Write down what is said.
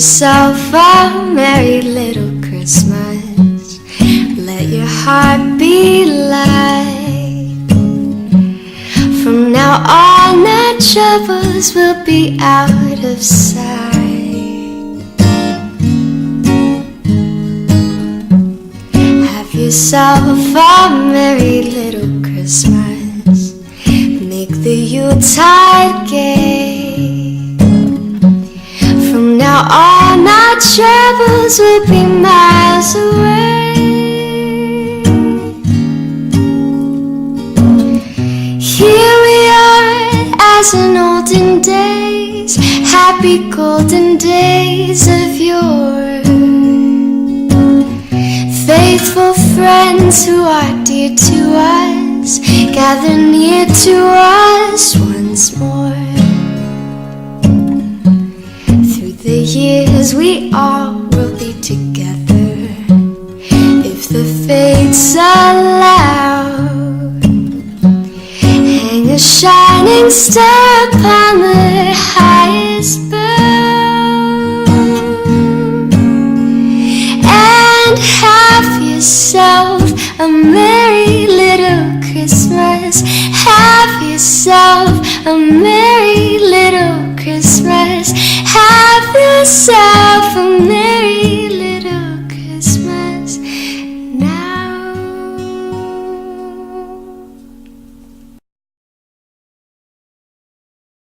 yourself a merry little Christmas. Let your heart be light. From now on our troubles will be out of sight. Have yourself a merry little Christmas. Make the Yuletide gay. From now on our troubles will be miles away. Here we are as in olden days, happy golden days of yore. Faithful friends who are dear to us, gather near to us once more. Through the years we all will be together, if the fates allow. Hang a shining star upon the highest bough, and have yourself a merry little Christmas. Have yourself a merry little Christmas. Have yourself a merry